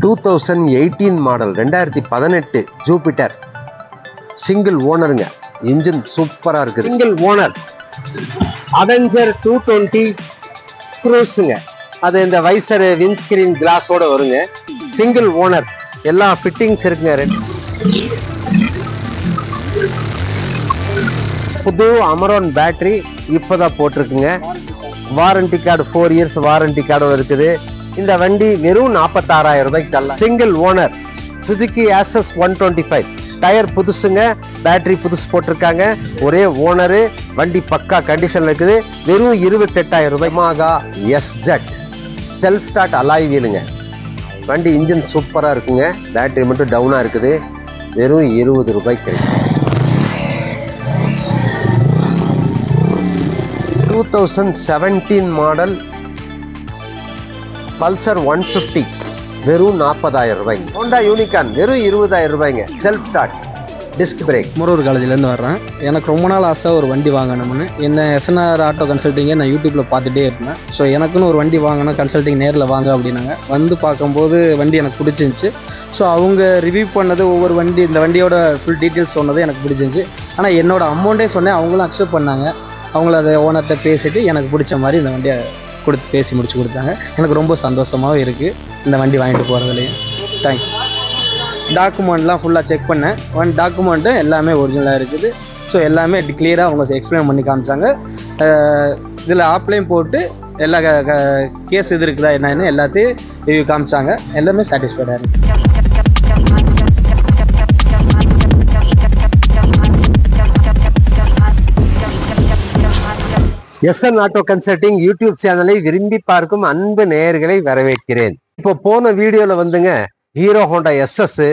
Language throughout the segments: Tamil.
2018 மாடல் 2018 ஜூபிட்டர் சிங்கிள் ஓனருங்க. இன்ஜின் சூப்பராக இருக்குது. Single owner Avenger 220 க்ரூஸுங்க. அது இந்த வைசர் விண்ட்ஸ்கிரீன் கிளாஸோட வருங்க. சிங்கிள் ஓனர், எல்லா ஃபிட்டிங்ஸ் இருக்குங்க. புது அமரான் பேட்டரி இப்போதான் போட்டிருக்குங்க. Warranty card 4 years warranty card இருக்குது. இந்த வண்டி வெறும் 46,000 ரூபாய்க்கு தரலாம். Single owner Suzuki Access 125 tyre புதுசுங்க, பேட்டரி புதுசு போட்டிருக்காங்க. ஒரே ஓனரு, வண்டி பக்கா கண்டிஷன்ல இருக்குது. வெறும் 28,000 ரூபாய். மாகா எஸ்ஜெட் செல்ஃப் ஸ்டார்ட் அலாய் வீலுங்க. வண்டி இன்ஜின் சூப்பராக இருக்குங்க. பேட்டரி மட்டும் டவுனாக இருக்குது. வெறும் 20 ரூபாய்க்கு கிடைக்கும். 2017 மாடல் பல்சர் 150 வெறும் 40,000 ரூபாய். ஹோண்டா யூனிகான் வெறும் 20,000 ரூபாய்ங்க. Self start, disc brake. முரூர் காலேஜ்லேருந்து வர்றேன். எனக்கு ரொம்ப நாள் ஆசை ஒரு வண்டி வாங்கணும்னு. என்ன எஸ்என்ஆர் ஆட்டோ கன்சல்ட்டிங்கை நான் யூடியூப்பில் பார்த்துட்டே இருந்தேன். ஸோ எனக்குன்னு ஒரு வண்டி வாங்கணும், கன்சல்ட்டிங் நேரில் வாங்க அப்படின்னாங்க. வந்து பார்க்கும்போது வண்டி எனக்கு பிடிச்சிருந்துச்சி. ஸோ அவங்க ரிவ்யூ பண்ணது ஒவ்வொரு வண்டி, இந்த வண்டியோட ஃபுல் டீட்டெயில்ஸ் சொன்னது எனக்கு பிடிச்சிருந்துச்சி. ஆனால் என்னோடய அமௌண்ட்டே சொன்னேன், அவங்களும் அக்செப்ட் பண்ணாங்க. அவங்கள அதை ஓனர்கிட்ட பேசிவிட்டு எனக்கு பிடிச்ச மாதிரி இந்த வண்டியை கொடுத்து பேசி முடிச்சு கொடுத்தாங்க. எனக்கு ரொம்ப சந்தோஷமாகவும் இருக்குது இந்த வண்டி வாங்கிட்டு போகிறதுலையும். தேங்க்யூ. டாக்குமெண்ட்லாம் ஃபுல்லாக செக் பண்ணேன். டாக்குமெண்ட்டு எல்லாமே ஒரிஜினலாக இருக்குது. ஸோ எல்லாமே கிளியராக அவங்க எக்ஸ்பிளைன் பண்ணி காமிச்சாங்க. இதில் ஆப்லையும் போட்டு எல்லா கேஸ் இது இருக்குதா என்னன்னு எல்லாத்தையும் ரிவ்யூ காமிச்சாங்க. எல்லாமே சாட்டிஸ்ஃபைடாக இருக்குது. எஸ்என் ஆட்டோ கன்சல்டிங் யூடியூப் சேனலை விரும்பி பார்க்கும் அன்பு நேயர்களை வரவேற்கிறேன். இப்போ போன வீடியோல வந்துங்க ஹீரோ ஹோண்டா எஸ்எஸ்,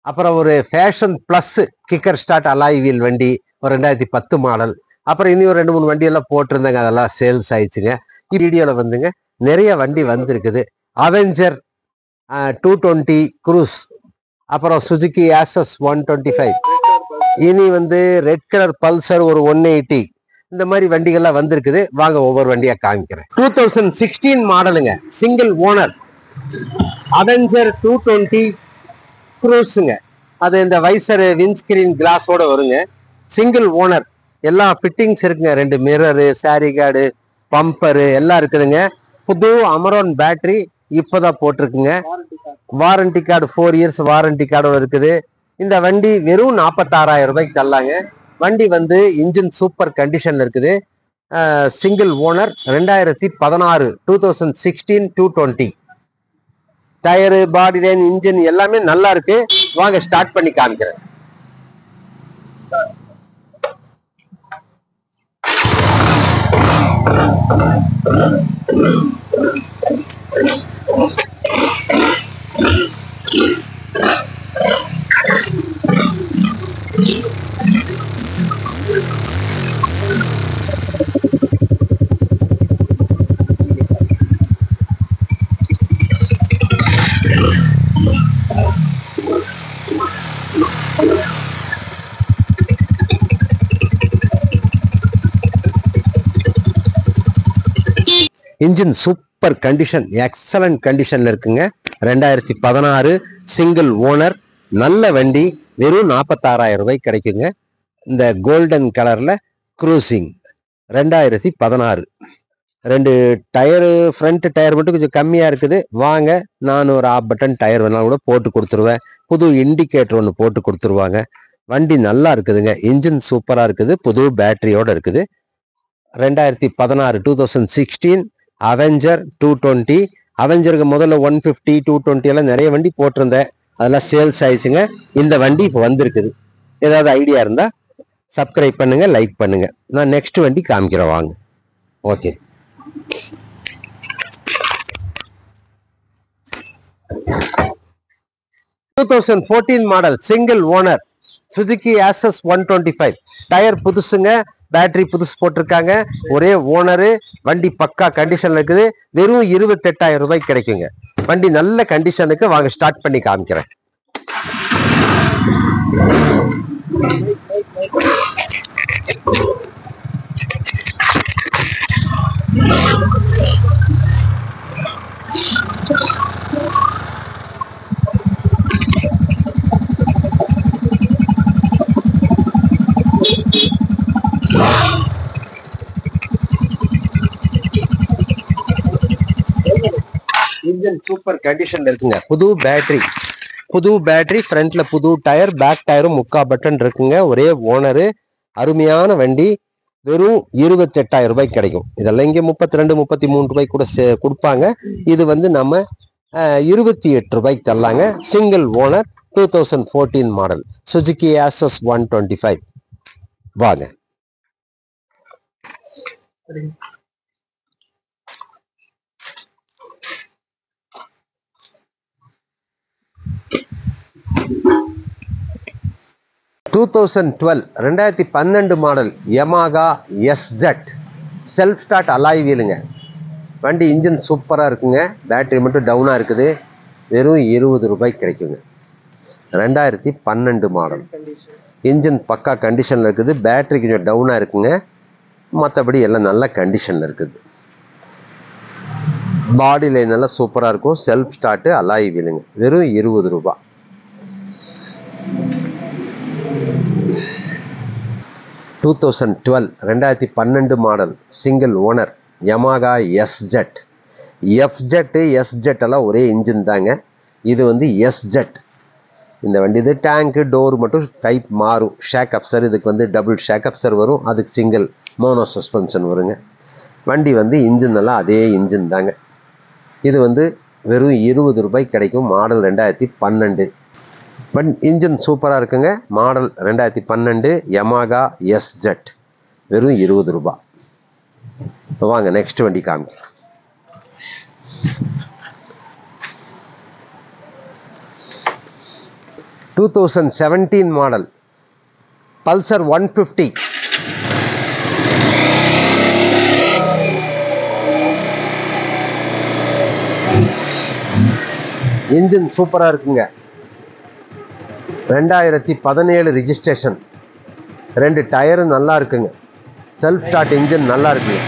அப்புறம் ஒரு fashion plus kicker start alloy wheel வண்டி ஒரு 2010 மாடல், அப்புறம் இனி ஒரு 2-3 வண்டி எல்லாம் போட்டிருந்தாங்க. அதெல்லாம் சேல்ஸ் ஆயிடுச்சுங்க. வீடியோல வந்துங்க நிறைய வண்டி வந்திருக்குது. அவெஞ்சர் 220 க்ரூஸ், அப்புறம் சுசுகி ஆக்சஸ் 125, இனி வந்து ரெட் கலர் பல்சர் ஒரு 180, இந்த மாதிரி வண்டிகள்லாம் வந்திருக்குது. வாங்க ஒவ்வொரு வண்டியா காமிக்கிறேன். 2016 மாடலுங்க, சிங்கிள் ஓனர் அவெஞ்சர் 220 க்ரூஸுங்க. அது இந்த வைசர் விண்ட்ஸ்கிரீன் கிளாஸோட வருங்க. சிங்கிள் ஓனர், எல்லா ஃபிட்டிங்ஸ் இருக்குங்க. 2 மிரரு, சாரி கார்டு, பம்பரு எல்லாம் இருக்குதுங்க. புது அமரான் பேட்டரி இப்போதான் போட்டிருக்குங்க. வாரண்டி கார்டு 4 இயர்ஸ் வாரண்டி கார்டோட இருக்குது. இந்த வண்டி வெறும் 46,000 ரூபாய்க்கு தரலாங்க. வண்டி வந்து இன்ஜின் சூப்பர் கண்டிஷன்ல இருக்குது. சிங்கிள் ஓனர், 2016 2016 220 டயரு, பாடி லைன், இன்ஜின் எல்லாமே நல்லா இருக்கு. வாங்க ஸ்டார்ட் பண்ணி காமிக்கிறேன். இன்ஜின் சூப்பர் கண்டிஷன், எக்ஸலண்ட் கண்டிஷன்ல இருக்குங்க. 2016 சிங்கிள் ஓனர், நல்ல வண்டி. வெறும் 46,000 ரூபாய் கிடைக்குங்க. இந்த கோல்டன் கலர்ல க்ரூசிங் 2016. 2 டயரு, ஃப்ரண்ட் டயர் மட்டும் கொஞ்சம் கம்மியா இருக்குது. வாங்க, நான் ஒரு ஆப் பட்டன் டயர் வேணாலும் கூட போட்டு கொடுத்துருவேன். புது இண்டிகேட்டர் ஒன்று போட்டு கொடுத்துருவாங்க. வண்டி நல்லா இருக்குதுங்க. இன்ஜின் சூப்பரா இருக்குது. புது பேட்டரியோட இருக்குது. 2016 2016 அவெஞ்சர் 220. அவெஞ்சருக்கு முதல்ல 150 220 எல்லாம் நிறைய வண்டி போட்டிருந்தேன். அதெல்லாம் சேல்ஸ் ஆயிடுச்சுங்க. இந்த வண்டி இப்போ வந்திருக்குது. ஏதாவது ஐடியா இருந்தா சப்ஸ்கிரைப் பண்ணுங்க, லைக் பண்ணுங்க. நான் நெக்ஸ்ட் வண்டி காமிக்கிறேன் வாங்க. Okay. Two 2014 model single owner Suzuki Access 125 tyre புதுசுங்க, பேட்டரி புதுசு போட்டிருக்காங்க. ஒரே ஓனரு, வண்டி பக்கா கண்டிஷன்ல இருக்குது. வெறும் 28,000 ரூபாய்க்கு கிடைக்குங்க. வண்டி நல்ல கண்டிஷனுக்கு. வாங்க ஸ்டார்ட் பண்ணி காமிக்கிறேன். இன்ஜின் சூப்பர் கண்டிஷன்ல இருக்குங்க. புது பேட்டரி, ஃப்ரண்ட்ல புது டயர், பேக் டயரும் முக்கா பட்டன் இருக்குங்க. ஒரே ஓனரு. அருமையான வண்டி. வெறும் 28,000 ரூபாய்க்கு கிடைக்கும். இதெல்லாம் இங்கே 32, 33 ரூபாய்க்கு கூட கொடுப்பாங்க. இது வந்து நம்ம 28 ரூபாய்க்கு தரலாங்க. Single owner, 2014 model Suzuki Access 125. வாங்க. (2012) 2012 model Yamaha SZ self start alloy வீலுங்க. வண்டி இன்ஜின் சூப்பராக இருக்குங்க. பேட்டரி மட்டும் டவுனாக இருக்குது. வெறும் 20 ரூபாய்க்கு கிடைக்குங்க. 2012 மாடல். இன்ஜின் பக்கா கண்டிஷனில் இருக்குது. பேட்டரி கொஞ்சம் டவுனாக இருக்குங்க. மற்றபடி எல்லாம் நல்ல கண்டிஷனில் இருக்குது. பாடி லைன் எல்லாம் சூப்பராக இருக்கும். செல்ஃப் ஸ்டார்ட்டு அலாய் வீலுங்க. வெறும் 20 ரூபாய். 2012 2012 model single owner Yamaha SZ. SZ எல்லாம் ஒரே இன்ஜின் தாங்க. இது வந்து எஸ்ஜெட். இந்த வண்டி இது டேங்கு டோர் மட்டும் டைப் மாறும். ஷேக் அப்சர் இதுக்கு வந்து டபுள் ஷேக் அப்சர் வரும். அதுக்கு சிங்கிள் மோனோ சஸ்பென்ஷன் வருங்க. வண்டி வந்து இன்ஜின் எல்லாம் அதே இன்ஜின் தாங்க. இது வந்து வெறும் 20 ரூபாய்க்கு கிடைக்கும். மாடல் 2012. பட் இன்ஜின் சூப்பராக இருக்குங்க. Model 2012 Yamaha எஸ்ஜெட். வெறும் 20 ரூபாய். வாங்க நெக்ஸ்ட் வண்டி காமிக்கலாம். (2017) மாடல் பல்சர் 150. இன்ஜின் சூப்பராக இருக்குங்க. 2017 ரிஜிஸ்ட்ரேஷன். 2 டயரும் நல்லா இருக்குங்க. செல்ஃப் ஸ்டார்ட் இன்ஜின் நல்லா இருக்குங்க.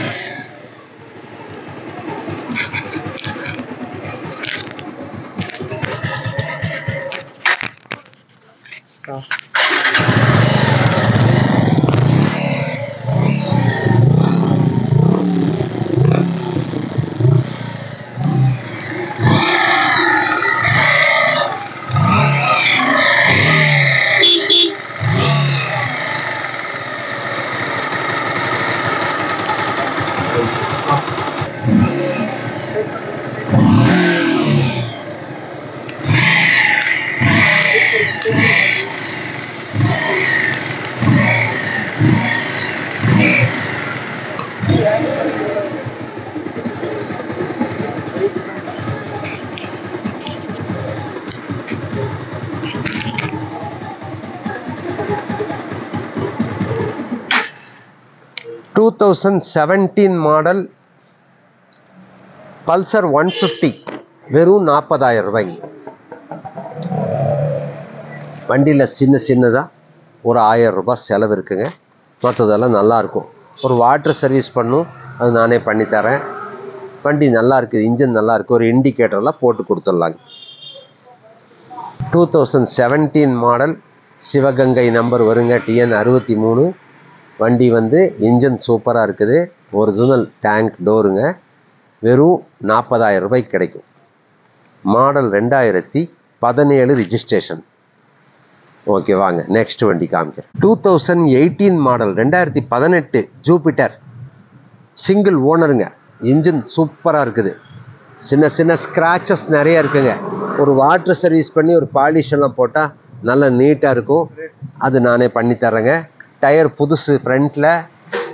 (2017) மாடல் பல்சர் 150. வெறும் 40,000 ரூபாய்ங்க. வண்டியில் சின்னதாக ஒரு 1000 ரூபாய் செலவு இருக்குங்க. மற்றதெல்லாம் நல்லா இருக்கும். ஒரு வாட்டர் சர்வீஸ் பண்ணும், அது நானே பண்ணித்தரேன். வண்டி நல்லா இருக்குது. இன்ஜின் நல்லா இருக்குது. ஒரு இண்டிகேட்டர்லாம் போட்டு கொடுத்துடலாங்க. 2017 மாடல் சிவகங்கை நம்பர் வருங்க. TN 63. வண்டி வந்து இன்ஜின் சூப்பராக இருக்குது. ஒரிஜினல் டேங்க் டோருங்க. வெறும் 40,000 ரூபாய்க்கு கிடைக்கும். Model 2017 registration. ஓகே வாங்க நெக்ஸ்ட் வண்டி காமிக்கிறேன். 2018 மாடல் 2018 ஜூபிட்டர் சிங்கிள் ஓனருங்க. இன்ஜின் சூப்பராக இருக்குது. சின்ன ஸ்க்ராச்சஸ் நிறைய இருக்குங்க. ஒரு வாட்டர் சர்வீஸ் பண்ணி ஒரு பாலிஷ் எல்லாம் போட்டால் நல்லா நீட்டாக இருக்கும். அது நானே பண்ணித்தரேங்க. டயர் புதுசு ஃப்ரண்ட்டில்.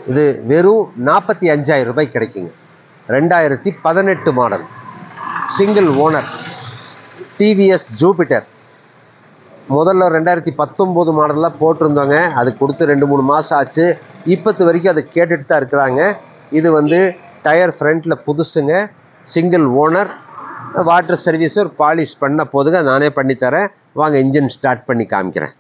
இது வெறும் 45,000 ரூபாய்க்கு கிடைக்குங்க. 2018 model single owner TVS Jupiter. முதல்ல 2019 மாடல்லாம் போட்டிருந்தோங்க. அது கொடுத்து 2-3 மாதம் ஆச்சு. இப்போது வரைக்கும் அதை கேட்டுட்டு தான் இருக்கிறாங்க. இது வந்து டயர் ஃப்ரண்ட்டில் புதுசுங்க. Single owner. வாட்டர் சர்வீஸ் ஒரு பாலிஷ் பண்ண போதுங்க. நானே பண்ணித்தரேன். வாங்க இன்ஜின் ஸ்டார்ட் பண்ணி காமிக்கிறேன்.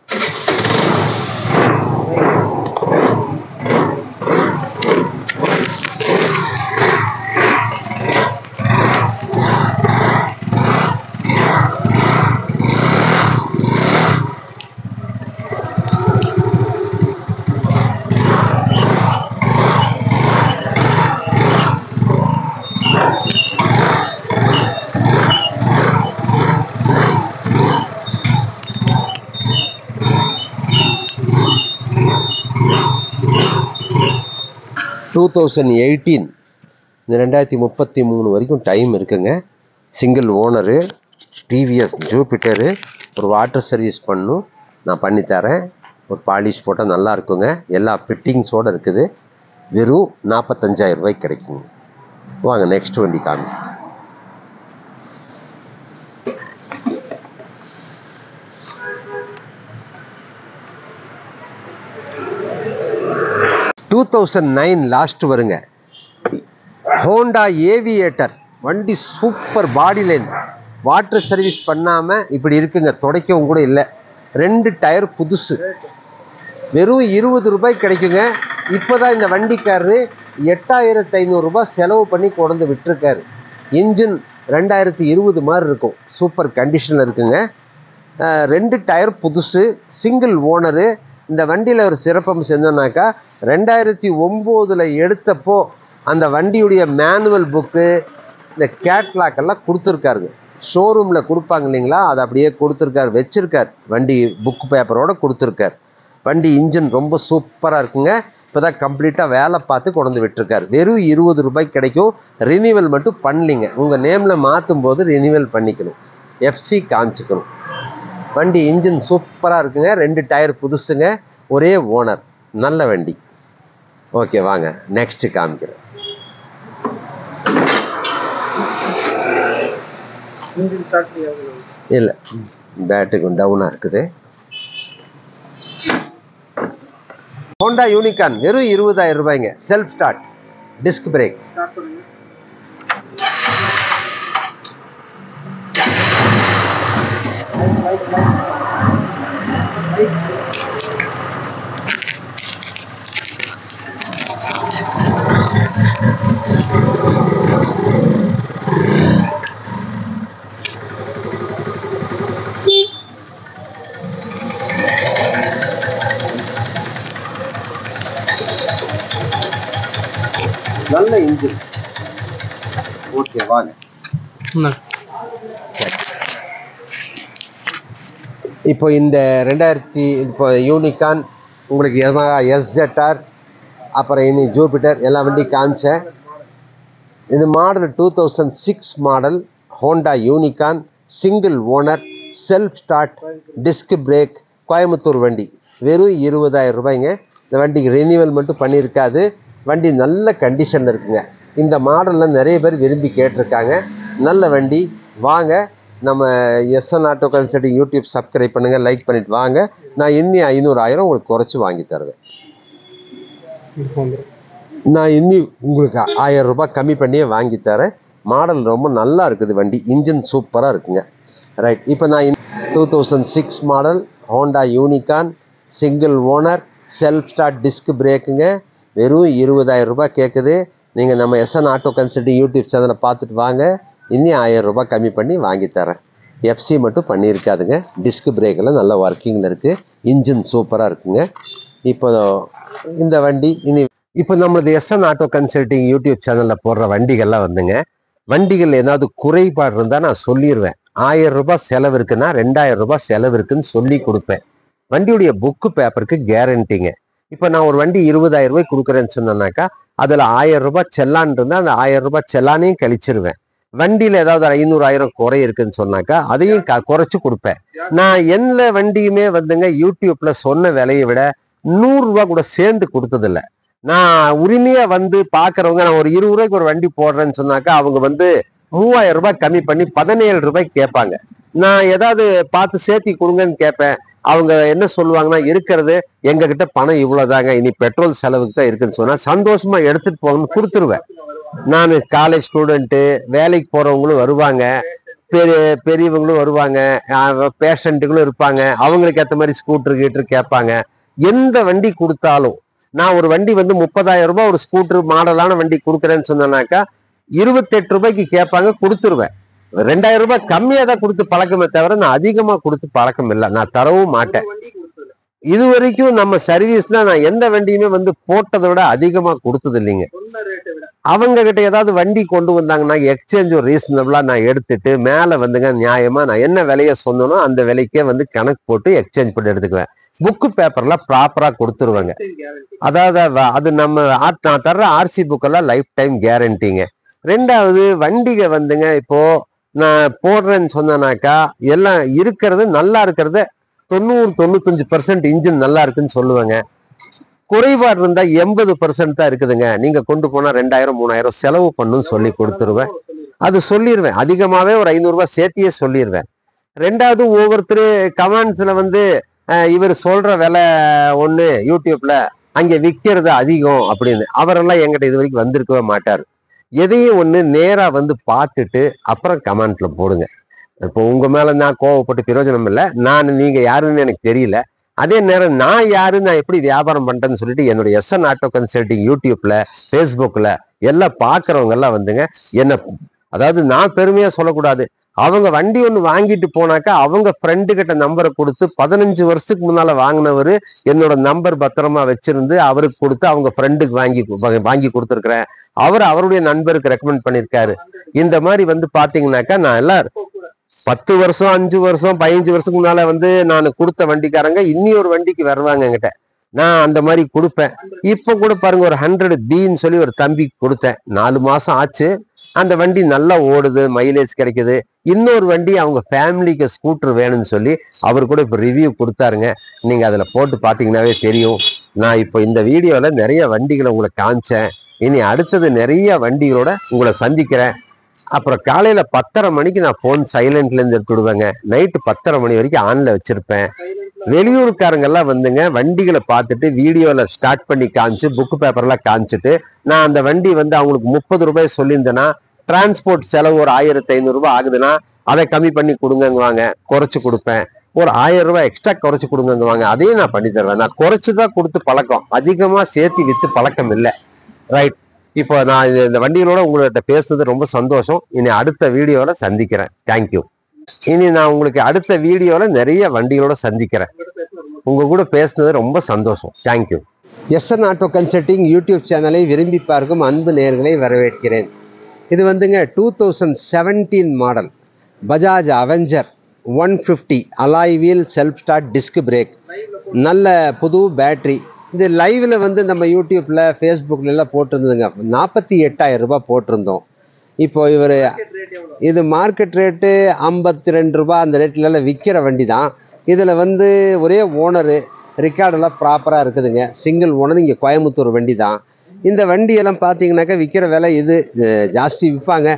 2018 இந்த 2033 வரைக்கும் டைம் இருக்குங்க. சிங்கிள் ஓனரு, டிவிஎஸ் ஜூபிட்டரு, ஒரு வாட்டர் சர்வீஸ் பண்ணும், நான் பண்ணித்தரேன். ஒரு பாலிஷ் போட்டால் நல்லா இருக்குங்க. எல்லா ஃபிட்டிங்ஸோடு இருக்குது. வெறும் 45,000 ரூபாய்க்கு கிடைக்குங்க. வாங்க நெக்ஸ்ட் வண்டி காமி. லாஸ்ட் வருங்க. ஹோண்டா ஏவியேட்டர் வண்டி சூப்பர் பாடி லைன். வாட்டர் சர்வீஸ் பண்ணாமல் இப்படி இருக்குங்க. துடைக்கவும் கூட இல்லை. 2 டயர் புதுசு. வெறும் 20 ரூபாய் கிடைக்குங்க. இப்போதான் இந்த வண்டிக்காரரு 8,500 ரூபாய் செலவு பண்ணி கொண்டு விட்டுருக்காரு. இன்ஜின் 2020 மாதிரி இருக்கும். சூப்பர் கண்டிஷனில் இருக்குங்க. 2 டயர் புதுசு, சிங்கிள் ஓனரு. இந்த வண்டியில் ஒரு சிறப்பம் செஞ்சோன்னாக்கா 2009 எடுத்தப்போ அந்த வண்டியுடைய மேனுவல் புக்கு, இந்த கேட்லாக் எல்லாம் கொடுத்துருக்காருங்க. ஷோரூமில் கொடுப்பாங்க இல்லைங்களா, அதை அப்படியே கொடுத்துருக்காரு, வச்சுருக்கார். வண்டி புக் பேப்பரோடு கொடுத்துருக்கார். வண்டி இன்ஜின் ரொம்ப சூப்பராக இருக்குங்க. இப்போ தான் கம்ப்ளீட்டாக வேலை பார்த்து கொண்டு விட்டுருக்காரு. வெறும் 20 ரூபாய்க்கு கிடைக்கும். ரினிவல் மட்டும் பண்ணலிங்க. உங்கள் நேமில் மாற்றும் போது ரினிவல் பண்ணிக்கணும், எஃப்சி காமிச்சிக்கணும். வண்டி இன்ஜின் சூப்பராக இருக்குங்க. 2 டயர் புதுசுங்க, ஒரே ஓனர், நல்ல வண்டி. ஓகே வாங்க நெக்ஸ்ட் காமிக்கிறேன். இல்லை, பேட்டரி டவுனாக இருக்குது. ஹோண்டா யூனிகான் வெறும் 20,000 ரூபாய்ங்க. Self start, disc brake. நல்ல இன்ஜின். ஓகே வாங்க. இப்போ இந்த 2000 இப்போ யூனிகான், உங்களுக்கு எஸ்ஜெட்டார், அப்புறம் இனி ஜூபிட்டர் எல்லா வண்டி காமிச்சேன். இது model 2006 model Honda Unicorn, single owner, self start, disc break, Coimbatore வண்டி. வெறும் 20,000 ரூபாய்ங்க. இந்த வண்டிக்கு ரினிவல் மட்டும் பண்ணியிருக்காது. வண்டி நல்ல கண்டிஷனில் இருக்குங்க. இந்த மாடலில் நிறைய பேர் விரும்பி கேட்டிருக்காங்க. நல்ல வண்டி. வாங்க நம்ம SN auto consulting YouTube subscribe பண்ணுங்கள், லைக் பண்ணிவிட்டு வாங்க. நான் இன்னி 500,000 உங்களுக்கு குறைச்சி வாங்கி தருவேன். நான் இன்னி உங்களுக்கு 1000 ரூபாய் கம்மி பண்ணியே வாங்கி தரேன். மாடல் ரொம்ப நல்லா இருக்குது. வண்டி இன்ஜின் சூப்பராக இருக்குங்க. ரைட், இப்போ நான் 2006 model Honda Unicorn, single owner, self start, disc பிரேக்குங்க. வெறும் 20,000 ரூபாய் கேட்குது. நீங்கள் நம்ம எஸ்என் ஆட்டோ கன்சல்டிங் யூடியூப் சேனலை பார்த்துட்டு வாங்க. இன்னும் 1000 ரூபாய் கம்மி பண்ணி வாங்கி தரேன். எஃப்சி மட்டும் பண்ணியிருக்காதுங்க. டிஸ்க் பிரேக்கெல்லாம் நல்லா ஒர்க்கிங்கில் இருக்குது. இன்ஜின் சூப்பராக இருக்குங்க. இப்போ இந்த வண்டி இப்போ நம்மளது எஸ்என் ஆட்டோ கன்சல்டிங் யூடியூப் சேனலில் போடுற வண்டிகள்லாம் வந்துங்க, வண்டிகள் ஏதாவது குறைபாடு இருந்தால் நான் சொல்லிடுவேன். 1000 ரூபாய் செலவு இருக்குன்னா 2000 ரூபாய் செலவு இருக்குன்னு சொல்லி கொடுப்பேன். வண்டியுடைய புக்கு பேப்பருக்கு கேரண்டிங்க. இப்போ நான் ஒரு வண்டி 20,000 ரூபாய் கொடுக்குறேன்னு சொன்னேன்னாக்கா அதில் 1000 ரூபாய் செல்லான் இருந்தால் அந்த 1000 ரூபாய் செல்லானையும் கழிச்சிருவேன். வண்டியில் ஏதாவது 500,000 குறை இருக்குன்னு சொன்னாக்கா அதையும் குறைச்சி கொடுப்பேன். நான் எந்த வண்டியுமே வந்துங்க யூடியூப்ல சொன்ன விலையை விட 100 ரூபா கூட சேர்ந்து கொடுத்ததில்ல. நான் உரிமையா வந்து பார்க்குறவங்க, நான் ஒரு 20 ரூபாய்க்கு ஒரு வண்டி போடுறேன்னு சொன்னாக்கா அவங்க வந்து 3000 ரூபாய் கம்மி பண்ணி 17 ரூபாய்க்கு கேட்பாங்க. நான் ஏதாவது பார்த்து சேர்த்தி கொடுங்கன்னு கேட்பேன். அவங்க என்ன சொல்லுவாங்கன்னா, இருக்கிறது எங்ககிட்ட பணம் இவ்வளவுதாங்க, இனி பெட்ரோல் செலவுக்கு தான் இருக்குன்னு சொன்னா சந்தோஷமா எடுத்துட்டு போகணும்னு கொடுத்துருவேன். நான் காலேஜ் ஸ்டூடெண்ட்டு, வேலைக்கு போறவங்களும் வருவாங்க, பெரியவங்களும் வருவாங்க, பேஷண்ட்டுகளும் இருப்பாங்க. அவங்களுக்கு ஏற்ற மாதிரி ஸ்கூட்டர் கீட்டர் கேட்பாங்க. எந்த வண்டி கொடுத்தாலும் நான் ஒரு வண்டி வந்து 30,000 ரூபாய் ஒரு ஸ்கூட்டர் மாடலான வண்டி கொடுக்குறேன்னு சொன்னாக்கா 28 ரூபாய்க்கு கேட்பாங்க, கொடுத்துருவேன். 2000 ரூபாய் கம்மியா தான் கொடுத்து பழக்கமே தவிர நான் அதிகமா கொடுத்து பழக்கம் இல்லை. நான் தரவும் மாட்டேன். இது வரைக்கும் நம்ம சர்வீஸ்ல நான் எந்த வண்டியுமே வந்து போட்டதை விட அதிகமா கொடுத்தது இல்லைங்க. அவங்க கிட்ட ஏதாவது வண்டி கொண்டு வந்தாங்கன்னா எக்ஸ்சேஞ்சும் ரீசனபிளா நான் எடுத்துட்டு மேல வந்துங்க நியாயமா நான் என்ன விலையை சொன்னனோ அந்த விலைக்கே வந்து கணக்கு போட்டு எக்ஸ்சேஞ்ச் பண்ணி எடுத்துக்குவேன். புக்கு பேப்பர்ல ப்ராப்பரா கொடுத்துருவாங்க. அதாவது அது நம்ம நான் தர்ற ஆர்சி புக்கெல்லாம் லைஃப் டைம் கேரண்டிங்க. ரெண்டாவது வண்டிக வந்துங்க இப்போ நான் போடுறேன்னு சொன்னனாக்கா எல்லாம் இருக்கிறது நல்லா இருக்கிறத 90-95% இன்ஜின் நல்லா இருக்குன்னு சொல்லுவாங்க. குறைபாடு இருந்தா 80% தான் இருக்குதுங்க, நீங்க கொண்டு போனா 2000-3000 செலவு பண்ணுன்னு சொல்லி கொடுத்துருவேன். அது சொல்லிடுவேன், அதிகமாவே ஒரு 500 ரூபாய் சேர்த்தியே சொல்லிடுவேன். ரெண்டாவது ஒவ்வொருத்தர் கமெண்ட்ஸ்ல வந்து இவர் சொல்ற விலை ஒண்ணு யூடியூப்ல அங்க விற்கிறது அதிகம் அப்படின்னு, அவரெல்லாம் என்கிட்ட இது வரைக்கும் வந்திருக்கவே மாட்டாரு. எதையும் ஒண்ணு நேரா வந்து பார்த்துட்டு அப்புறம் கமெண்ட்ல போடுங்க. இப்போ உங்க மேல நான் கோவப்பட்டு பிரயோஜனம் இல்லை. நீங்க யாருன்னு எனக்கு தெரியல. அதே நேரம் நான் யாரு, நான் எப்படி வியாபாரம் பண்றேன்னு சொல்லிட்டு என்னுடைய எஸ்என் ஆட்டோ கன்சல்டிங் யூடியூப்ல ஃபேஸ்புக்ல எல்லாம் பாக்குறவங்க எல்லாம் வந்துங்க என்ன, அதாவது நான் பெருமையா சொல்லக்கூடாது, அவங்க வண்டி ஒன்று வாங்கிட்டு போனாக்கா அவங்க ஃப்ரெண்டு கிட்ட நம்பரை கொடுத்து 15 வருஷத்துக்கு முன்னால வாங்கினவர் என்னோட நம்பர் பத்திரமா வச்சிருந்து அவருக்கு கொடுத்து அவங்க ஃப்ரெண்டுக்கு வாங்கி கொடுத்துருக்கிறேன். அவருடைய நண்பருக்கு ரெக்கமெண்ட் பண்ணியிருக்காரு. இந்த மாதிரி வந்து பாத்தீங்கன்னாக்கா நான் எல்லாம் 10 வருஷம் 5 வருஷம் 15 வருஷத்துக்கு முன்னால வந்து நான் கொடுத்த வண்டிக்காரங்க இன்னி ஒரு வண்டிக்கு வருவாங்க என்கிட்ட, நான் அந்த மாதிரி கொடுப்பேன். இப்ப கூட பாருங்க ஒரு 100Bன்னு சொல்லி ஒரு தம்பிக்கு கொடுத்தேன். 4 மாசம் ஆச்சு, அந்த வண்டி நல்லா ஓடுது, மைலேஜ் கிடைக்குது. இன்னொரு வண்டி அவங்க ஃபேமிலிக்கு ஸ்கூட்டர் வேணும்னு சொல்லி அவர் கூட இப்ப ரிவ்யூ கொடுத்தாருங்க. நீங்க அதுல போட்டு பாத்தீங்கன்னாவே தெரியும். நான் இப்போ இந்த வீடியோல நிறைய வண்டிகளை உங்களை காமிச்சேன். இனி அடுத்தது நிறைய வண்டிகளோட உங்களை சந்திக்கிறேன். அப்புறம் காலையில 10:30 மணிக்கு நான் போன் சைலண்ட்ல இருந்து எடுத்து விடுவேங்க. நைட்டு 10:30 மணி வரைக்கும் ஆன்ல வச்சிருப்பேன். வெளியூருக்காரங்க எல்லாம் வந்துங்க வண்டிகளை பார்த்துட்டு வீடியோல ஸ்டார்ட் பண்ணி காமிச்சு புக்கு பேப்பர்லாம் காமிச்சிட்டு, நான் அந்த வண்டி வந்து அவங்களுக்கு 30 ரூபாய் சொல்லியிருந்தேன்னா டிரான்ஸ்போர்ட் செலவு ஒரு 1500 ரூபாய் ஆகுதுன்னா அதை கம்மி பண்ணி கொடுங்கங்குவாங்க, குறைச்சு கொடுப்பேன். ஒரு 1000 ரூபாய் எக்ஸ்ட்ரா குறைச்சு கொடுங்கங்குவாங்க, அதையும் நான் பண்ணி தருவேன். நான் குறைச்சுதான் கொடுத்து பழக்கம், அதிகமா சேர்த்து வித்து பழக்கம் இல்லை. ரைட், இப்போ நான் இந்த வண்டிகளோட உங்கள்கிட்ட பேசுறது ரொம்ப சந்தோஷம். இனி அடுத்த வீடியோல சந்திக்கிறேன். தேங்க்யூ. இனி நான் உங்களுக்கு அடுத்த வீடியோல நிறைய வண்டிகளோட சந்திக்கிறேன். உங்க கூட பேசுனது ரொம்ப சந்தோஷம். Thank you. SN auto consulting YouTube சேனலை விரும்பி பார்க்கும் அன்பு நேயர்களை வரவேற்கிறேன். இது வந்துங்க 2017 model Bajaj Avenger 150 alloy wheel self start disc brake, நல்ல புது பேட்டரி. இது லைவ்ல வந்து நம்ம யூடியூப்ல ஃபேஸ்புக்ல எல்லாம் போட்டிருந்ததுங்க. 48,000 ரூபாய் போட்டிருந்தோம். இப்போ இது மார்க்கெட் ரேட்டு 52 ரூபாய் அந்த ரேட்ல எல்லாம் விற்கிற வண்டி தான். இதில் வந்து ஒரே ஓனரு, ரெக்கார்டெல்லாம் ப்ராப்பராக இருக்குதுங்க. சிங்கிள் ஓனர், இங்கே கோயம்புத்தூர் வண்டி தான். இந்த வண்டியெல்லாம் பார்த்தீங்கன்னாக்கா விற்கிற விலை இது ஜாஸ்தி விற்பாங்க.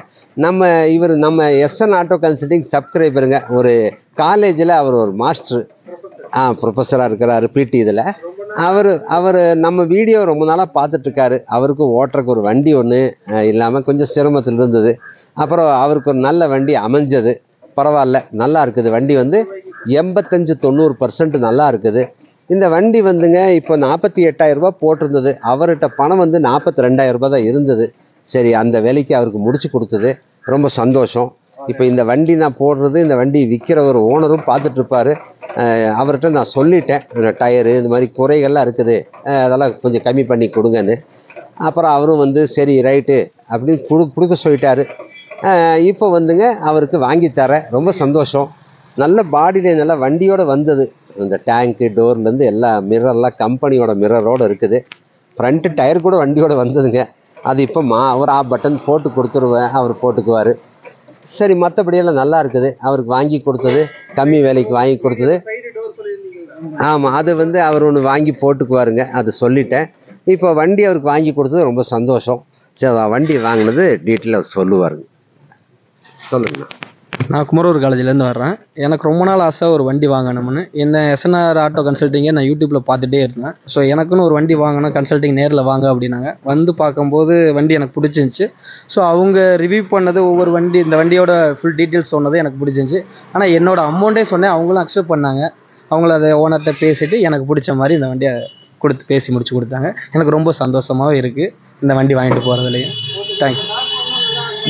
நம்ம எஸ்என் ஆட்டோ கன்சல்டிங் சப்ஸ்கிரைபருங்க. ஒரு காலேஜில் அவர் ஒரு மாஸ்டர் ப்ரொஃபஸராக இருக்கிறாரு பிடி. இதில் அவர் நம்ம வீடியோ ரொம்ப நாளாக பார்த்துட்ருக்காரு. அவருக்கு ஓட்டுறக்கு ஒரு வண்டி ஒன்று இல்லாமல் கொஞ்சம் சிரமத்தில் இருந்தது. அப்புறம் அவருக்கு ஒரு நல்ல வண்டி அமைஞ்சது. பரவாயில்ல, நல்லா இருக்குது வண்டி. வந்து 85-90% நல்லா இருக்குது. இந்த வண்டி வந்துங்க இப்போ 48,000 ரூபாய் போட்டிருந்தது. அவர்கிட்ட பணம் வந்து 42,000 ரூபாய் தான் இருந்தது. சரி, அந்த வேலைக்கு அவருக்கு முடிச்சு கொடுத்தது ரொம்ப சந்தோஷம். இப்போ இந்த வண்டி நான் போடுறது, இந்த வண்டி விற்கிற ஒரு ஓனரும் பார்த்துட்டு இருப்பாரு. அவர்கிட்ட நான் சொல்லிட்டேன், டயரு இந்த மாதிரி குறைகள்லாம் இருக்குது, அதெல்லாம் கொஞ்சம் கம்மி பண்ணி கொடுங்கன்னு. அப்புறம் அவரும் வந்து சரி ரைட்டு அப்படின்னு கொடுக்க சொல்லிட்டாரு. இப்போ வந்துங்க அவருக்கு வாங்கி தரேன். ரொம்ப சந்தோஷம். நல்ல பாடியில நல்லா வண்டியோட வந்தது. இந்த டேங்க்கு டோர்லேருந்து எல்லா மிரர்லாம் கம்பெனியோட மிரரோடு இருக்குது. ஃப்ரண்ட்டு டயர் கூட வண்டியோட வந்ததுங்க. அது இப்போ ஒரு பட்டன் போட்டு கொடுத்துருவேன், அவர் போட்டுக்குவார். சரி, மற்றபடியெல்லாம் நல்லா இருக்குது. அவருக்கு வாங்கி கொடுத்தது, கம்மி விலைக்கு வாங்கி கொடுத்தது. ஆமாம், அது வந்து அவர் ஒன்று வாங்கி போட்டுக்குவாருங்க, அது சொல்லிட்டேன். இப்போ வண்டி அவருக்கு வாங்கி கொடுத்தது ரொம்ப சந்தோஷம். சரி, வண்டி வாங்கினது டீட்டெயிலாக சொல்லுவாருங்க. சொல்லுங்கண்ணா. நான் குமரூர் காலேஜ்லேருந்து வர்றேன். எனக்கு ரொம்ப நாள் ஆசை ஒரு வண்டி வாங்கணும்னு. என்ன எஸ்என்ஆர் ஆட்டோ கன்சல்ட்டிங்கை நான் யூடியூப்பில் பார்த்துட்டே இருந்தேன். ஸோ எனக்குன்னு ஒரு வண்டி வாங்கணும், கன்சல்ட்டிங் நேரில் வாங்க அப்படின்னாங்க. வந்து பார்க்கும்போது வண்டி எனக்கு பிடிச்சிருந்துச்சி. ஸோ அவங்க ரிவ்யூ பண்ணது ஒவ்வொரு வண்டி, இந்த வண்டியோட ஃபுல் டீட்டெயில்ஸ் சொன்னது எனக்கு பிடிச்சிருந்துச்சி. ஆனால் என்னோடய அமௌண்ட்டே சொன்னேன், அவங்களும் அக்செப்ட் பண்ணாங்க. அவங்கள அதை ஓனர்கிட்ட பேசிவிட்டு எனக்கு பிடிச்ச மாதிரி இந்த வண்டியை பேசி முடிச்சு கொடுத்தாங்க. எனக்கு ரொம்ப சந்தோஷமாகவும் இருக்குது இந்த வண்டி வாங்கிட்டு போகிறதுலையும். தேங்க்யூ.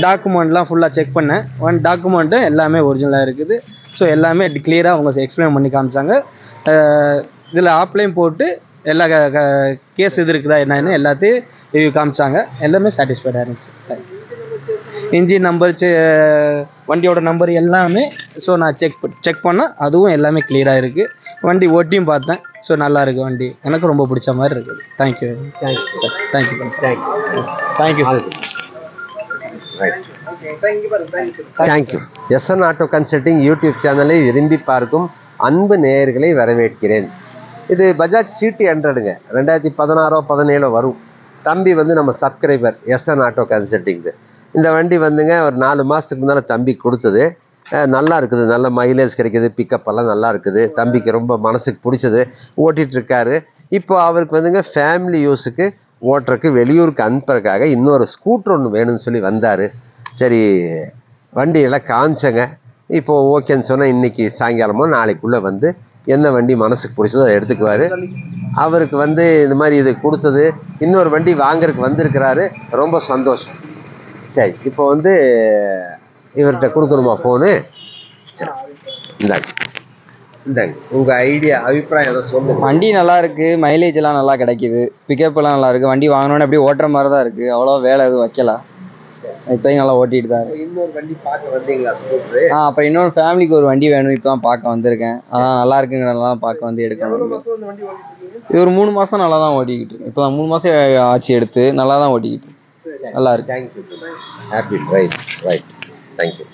டாக்குமெண்ட்லாம் ஃபுல்லாக செக் பண்ணேன். டாக்குமெண்ட்டு எல்லாமே ஒரிஜினலாக இருக்குது. ஸோ எல்லாமே கிளியராக அவங்க எக்ஸ்பிளைன் பண்ணி காமிச்சாங்க. இதில் ஆப்லையும் போட்டு எல்லா கேஸ் இது இருக்குதா என்னன்னு எல்லாத்தையும் ரிவ்யூ காமிச்சாங்க, எல்லாமே சாட்டிஸ்ஃபைடாக இருந்துச்சு. இன்ஜின் நம்பர் வண்டியோட நம்பர் எல்லாமே ஸோ நான் செக் பண்ணேன், அதுவும் எல்லாமே கிளியராக இருக்குது. வண்டி ஓட்டியும் பார்த்தேன், ஸோ நல்லா இருக்குது வண்டி, எனக்கு ரொம்ப பிடிச்ச மாதிரி இருக்குது. Thank you sir, thank you thank you sir. Thank you. SN auto consulting YouTube சேனலை விரும்பி பார்க்கும் அன்பு நேயர்களை வரவேற்கிறேன். இது பஜாஜ் சிடி 100ங்க, 2016-17 வரும். தம்பி வந்து நம்ம சப்ஸ்கிரைபர் எஸ்என் ஆட்டோ கன்சல்டிங்கு. இந்த வண்டி வந்துங்க ஒரு 4 மாதத்துக்கு முன்னால் தம்பி கொடுத்தது. நல்லா இருக்குது, நல்ல மைலேஜ் கிடைக்கிது, பிக்கப் எல்லாம் நல்லா இருக்குது. தம்பிக்கு ரொம்ப மனசுக்கு பிடிச்சது, ஓட்டிகிட்டு இருக்காரு. இப்போ அவருக்கு வந்துங்க ஃபேமிலி யூஸுக்கு ஓட்டுறக்கு வெளியூருக்கு அனுப்புறதுக்காக இன்னொரு ஸ்கூட்ரு ஒன்று வேணும்னு சொல்லி வந்தார். சரி வண்டியெல்லாம் காமிச்சங்க. இப்போது ஓகேன்னு சொன்னால் இன்றைக்கி சாயங்காலமோ நாளைக்குள்ளே வந்து என்ன வண்டி மனசுக்கு பிடிச்சதோ அதை எடுத்துக்குவார். அவருக்கு வந்து இந்த மாதிரி இது கொடுத்தது, இன்னொரு வண்டி வாங்கறதுக்கு வந்திருக்கிறாரு, ரொம்ப சந்தோஷம். சரி இப்போ வந்து இவர்கிட்ட கொடுக்கணுமா ஃபோனு? இந்தாங்க உங்கள் ஐடியா அபிப்பிராயம் எதாவது சொல்லுங்க. வண்டி நல்லா இருக்கு, மைலேஜ் எல்லாம் நல்லா கிடைக்குது, பிக்கப் எல்லாம் நல்லா இருக்கு. வண்டி வாங்கினோன்னு அப்படியே ஓட்டுற மாதிரி தான் இருக்கு, அவ்வளோ வேலை எதுவும் வைக்கல, இப்போயும் நல்லா ஓட்டிட்டு தான் இருக்கு. இன்னொரு வண்டி பார்க்க வந்தீங்களா ஸ்கூட்ரு? அப்புறம் இன்னொரு ஃபேமிலிக்கு ஒரு வண்டி வேணும், இப்போ தான் பார்க்க வந்திருக்கேன். அதான் நல்லா இருக்குங்கிறதெல்லாம் பார்க்க வந்து எடுக்கணும். இது ஒரு 3 மாதம் நல்லா தான் ஓட்டிக்கிட்டு இருக்கு. இப்போ தான் 3 மாதம் ஆச்சு எடுத்து, நல்லா தான் ஓட்டிக்கிட்டு இருக்கு, நல்லா இருக்கு. Thank you. Happy right right. Thank you.